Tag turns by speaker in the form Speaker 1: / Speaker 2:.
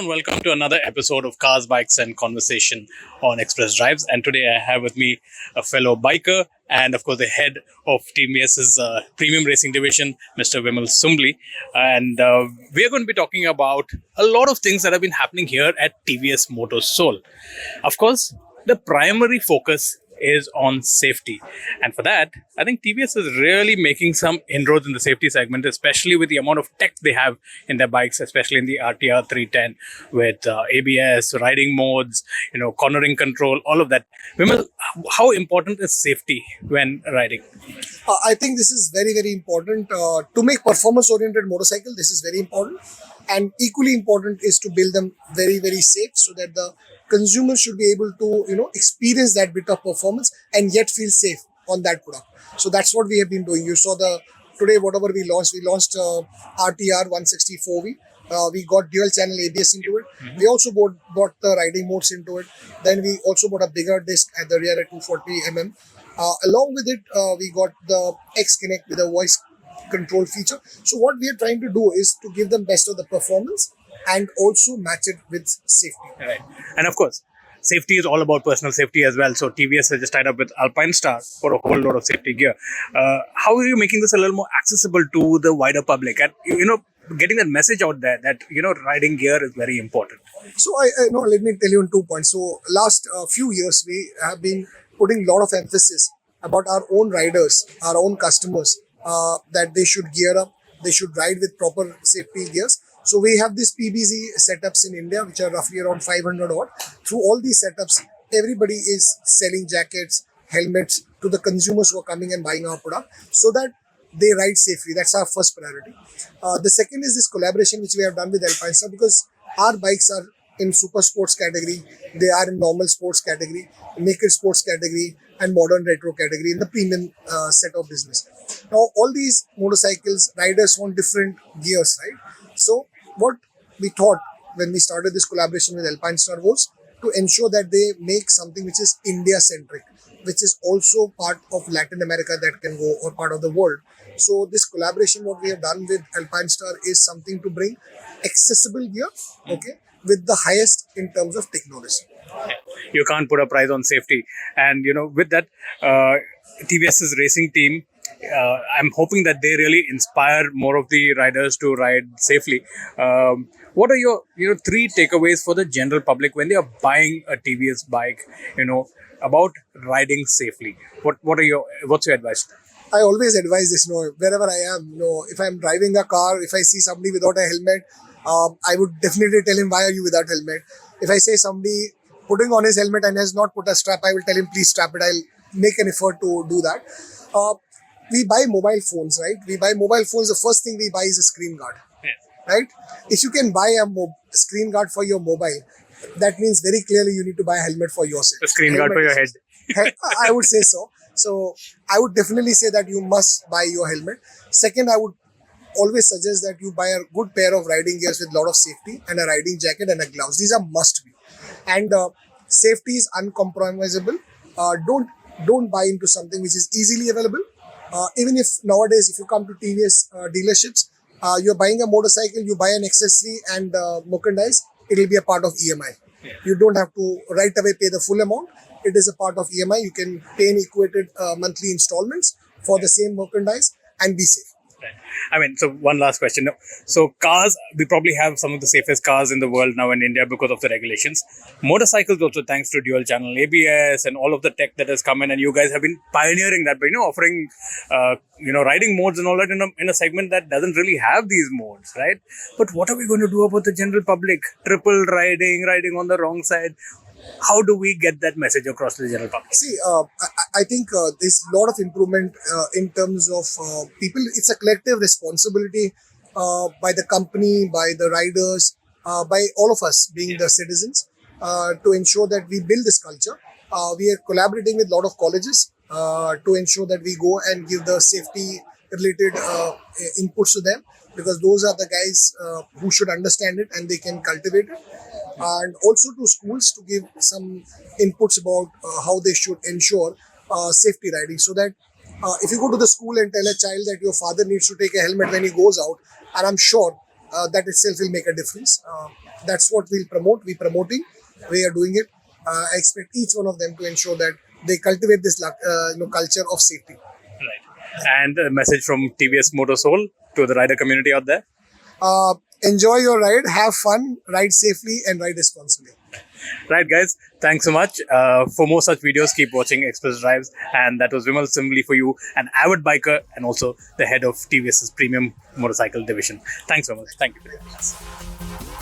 Speaker 1: and welcome to another episode of Cars, Bikes and Conversation on Express Drives. And today I have with me a fellow biker and, of course, the head of TVS's premium racing division, Mr. Vimal Sumbly. And we are going to be talking about a lot of things that have been happening here at TVS Motors Seoul. Of course, the primary focus is on safety. And for that, I think TVS is really making some inroads in the safety segment, especially with the amount of tech they have in their bikes, especially in the RTR 310 with ABS, riding modes, cornering control, all of that. Vimal, how important is safety when riding?
Speaker 2: I think this is very, very important. To make performance-oriented motorcycle, this is very important. And equally important is to build them very, very safe so that the consumer should be able to, experience that bit of performance and yet feel safe on that product. So that's what we have been doing. You saw today, whatever we launched RTR 164V. We got dual channel ABS into it. Mm-hmm. We also bought the riding modes into it. Then we also bought a bigger disc at the rear at 240mm. Along with it, we got the X Connect with a voice control feature. So what we are trying to do is to give them best of the performance and also match it with safety.
Speaker 1: Right. And of course, safety is all about personal safety as well. So TVS has just tied up with Alpine Star for a whole lot of safety gear. How are you making this a little more accessible to the wider public? And, getting that message out there that, riding gear is very important.
Speaker 2: So let me tell you in 2 points. So last few years, we have been putting a lot of emphasis about our own riders, our own customers, that they should gear up, they should ride with proper safety gears. So we have these PBZ setups in India, which are roughly around 500 odd. Through all these setups, everybody is selling jackets, helmets to the consumers who are coming and buying our product so that they ride safely. That's our first priority. The second is this collaboration which we have done with Alpine Star, because our bikes are in super sports category, they are in normal sports category, naked sports category, and modern retro category in the premium set of business. Now, all these motorcycles, riders want different gears, right? So, what we thought when we started this collaboration with Alpine Star was to ensure that they make something which is India-centric, which is also part of Latin America that can go, or part of the world. So this collaboration, what we have done with Alpine Star is something to bring accessible gear, okay, with the highest in terms of technology.
Speaker 1: You can't put a price on safety. And, with that, TVS's racing team, I'm hoping that they really inspire more of the riders to ride safely. What are your, three takeaways for the general public when they are buying a TVS bike, about riding safely? What's your advice?
Speaker 2: I always advise this, wherever I am, if I'm driving a car, if I see somebody without a helmet, I would definitely tell him, why are you without helmet? If I say somebody putting on his helmet and has not put a strap, I will tell him, please strap it. I'll make an effort to do that. We buy mobile phones, right? We buy mobile phones. The first thing we buy is a screen guard, right? If you can buy a screen guard for your mobile, that means very clearly you need to buy a helmet for yourself.
Speaker 1: A screen guard for your head.
Speaker 2: I would say so. So I would definitely say that you must buy your helmet. Second, I would always suggest that you buy a good pair of riding gears with a lot of safety and a riding jacket and a gloves. These are must be. And safety is uncompromisable. Don't buy into something which is easily available. Even if nowadays, if you come to TVS dealerships, you're buying a motorcycle, you buy an accessory and merchandise, it will be a part of EMI. Yeah. You don't have to right away pay the full amount. It is a part of EMI. You can pay in equated monthly installments for the same merchandise and be safe.
Speaker 1: Right. So one last question. So cars, we probably have some of the safest cars in the world now in India because of the regulations. Motorcycles also, thanks to dual channel ABS and all of the tech that has come in, and you guys have been pioneering that by, offering, riding modes and all that in a segment that doesn't really have these modes, right? But what are we going to do about the general public? Triple riding on the wrong side. How do we get that message across to the general public?
Speaker 2: See, I think there's a lot of improvement in terms of people. It's a collective responsibility by the company, by the riders, by all of us being the citizens to ensure that we build this culture. We are collaborating with a lot of colleges to ensure that we go and give the safety related inputs to them, because those are the guys who should understand it and they can cultivate it. And also to schools to give some inputs about how they should ensure safety riding, so that if you go to the school and tell a child that your father needs to take a helmet when he goes out, and I'm sure that itself will make a difference. That's what we'll promote. We're promoting. We are doing it. I expect each one of them to ensure that they cultivate this culture of safety.
Speaker 1: Right. And a message from TVS Motors Soul to the rider community out there.
Speaker 2: Enjoy your ride, have fun, ride safely, and ride responsibly.
Speaker 1: Right, guys. Thanks so much. For more such videos, keep watching Express Drives. And that was Vimal Sumbly for you, an avid biker and also the head of TVS's premium motorcycle division. Thanks so much. Thank you.